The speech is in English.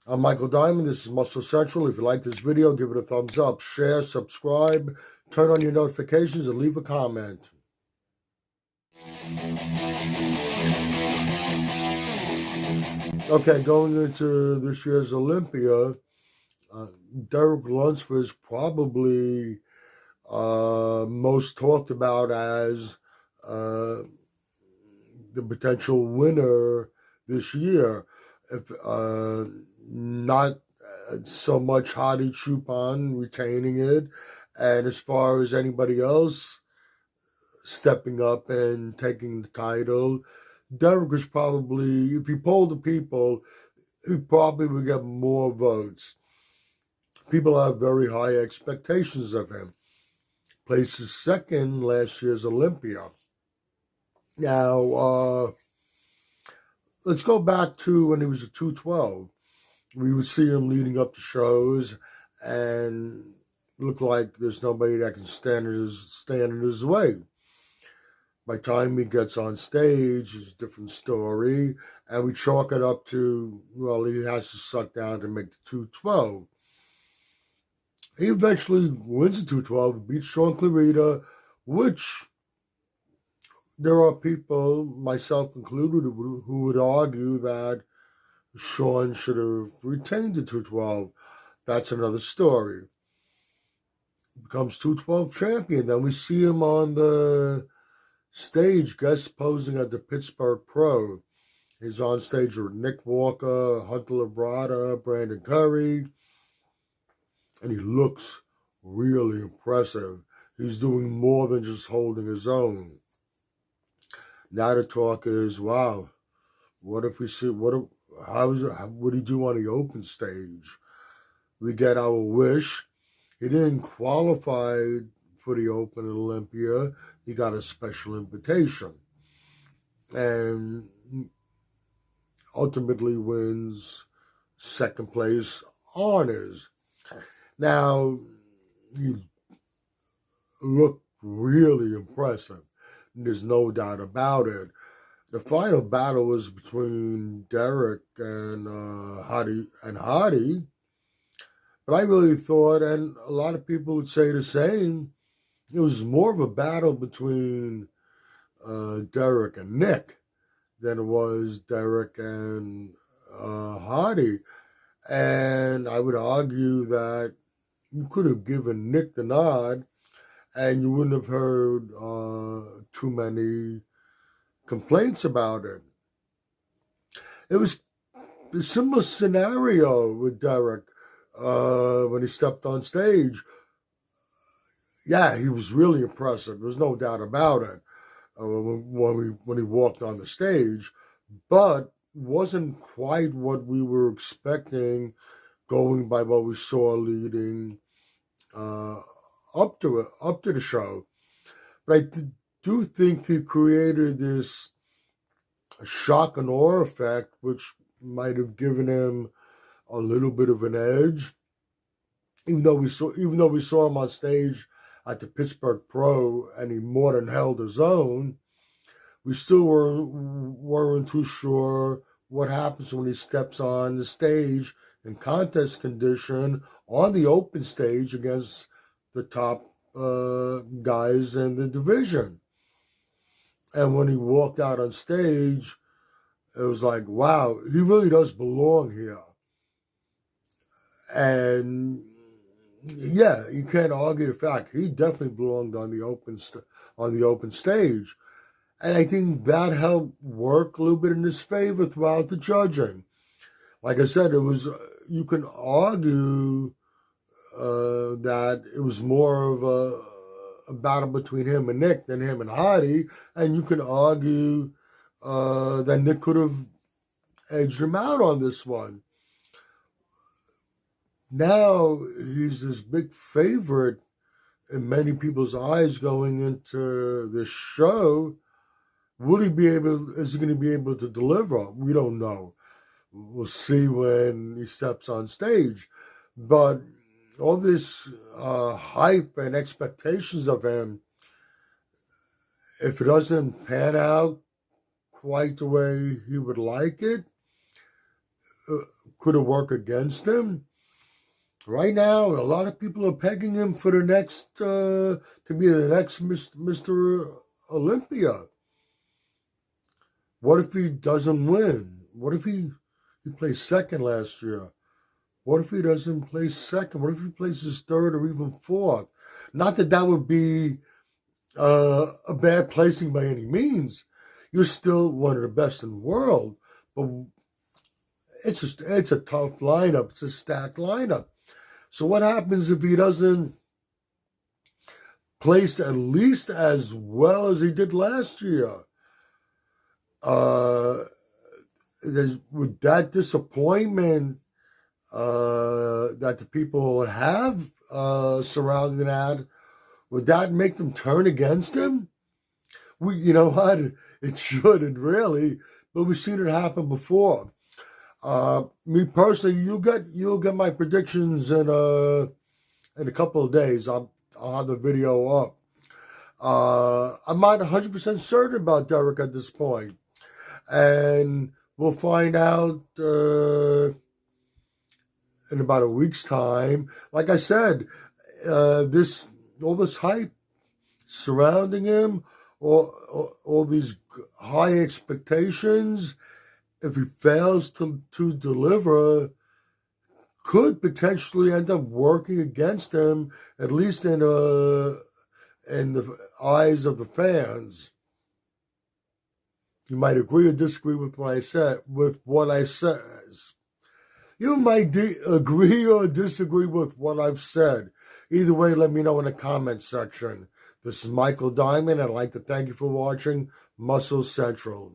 I'm Michael Diamond. This is Muscle Central. If you like this video, give it a thumbs up, share, subscribe, turn on your notifications, and leave a comment. Okay, going into this year's Olympia, Derek Lunsford is probably most talked about as uh, the potential winner this year. If not so much Hadi Chupon retaining it, and as far as anybody else stepping up and taking the title, Derek is probably, if you poll the people, he probably would get more votes. People have very high expectations of him. Places second last year's Olympia. Now, let's go back to when he was at 212. We would see him leading up to shows and look like there's nobody that can stand in his way. By the time he gets on stage, it's a different story, and we chalk it up to, well, he has to suck down to make the 212. He eventually wins the 212, beats Sean Clarita, which there are people, myself included, who would argue that Sean should have retained the 212. That's another story. Becomes 212 champion. Then we see him on the stage guest posing at the Pittsburgh Pro. He's on stage with Nick Walker, Hunter Labrada, Brandon Curry, and he looks really impressive. He's doing more than just holding his own. Now the talk is, wow, what if we see, how would he do on the open stage? We get our wish. He didn't qualify for the Open Olympia. He got a special invitation and ultimately wins second place honors. Now, he looked really impressive. There's no doubt about it. The final battle was between Derek and Hadi, but I really thought, and a lot of people would say the same, it was more of a battle between Derek and Nick than it was Derek and Hadi. And I would argue that you could have given Nick the nod and you wouldn't have heard too many complaints about it. It was a similar scenario with Derek when he stepped on stage. Yeah, he was really impressive. There's no doubt about it when he walked on the stage, but wasn't quite what we were expecting, going by what we saw leading up to the show. But I do think he created this shock and awe effect, which might have given him a little bit of an edge. Even though we saw him on stage at the Pittsburgh Pro and he more than held his own, we still weren't too sure what happens when he steps on the stage in contest condition on the open stage against the top guys in the division. And when he walked out on stage, it was like, wow, he really does belong here. And yeah, you can't argue the fact he definitely belonged on the open stage. And I think that helped work a little bit in his favor throughout the judging. Like I said, it was, you can argue that it was more of a battle between him and Nick than him and Hadi, and you can argue that Nick could have edged him out on this one. Now he's this big favorite in many people's eyes going into this show. Is he going to be able to deliver? We don't know. We'll see when he steps on stage. But all this hype and expectations of him, if it doesn't pan out quite the way he would like it, could it work against him? Right now, a lot of people are pegging him for the next to be the next Mr. Olympia. What if he doesn't win? What if he placed second last year? What if he doesn't place second? What if he places third or even fourth? Not that that would be a bad placing by any means. You're still one of the best in the world, but it's a tough lineup. It's a stacked lineup. So what happens if he doesn't place at least as well as he did last year? With that disappointment that the people have surrounding that, would that make them turn against him? You know what? It shouldn't really, but we've seen it happen before. Me personally, you'll get my predictions in a couple of days. I'll have the video up. I'm not 100% certain about Derek at this point, and we'll find out in about a week's time. Like I said, all this hype surrounding him, all these high expectations, if he fails to deliver, could potentially end up working against him, at least in the eyes of the fans. You might agree or disagree with what I said. You might agree or disagree with what I've said. Either way, let me know in the comment section. This is Michael Diamond, and I'd like to thank you for watching Muscle Central.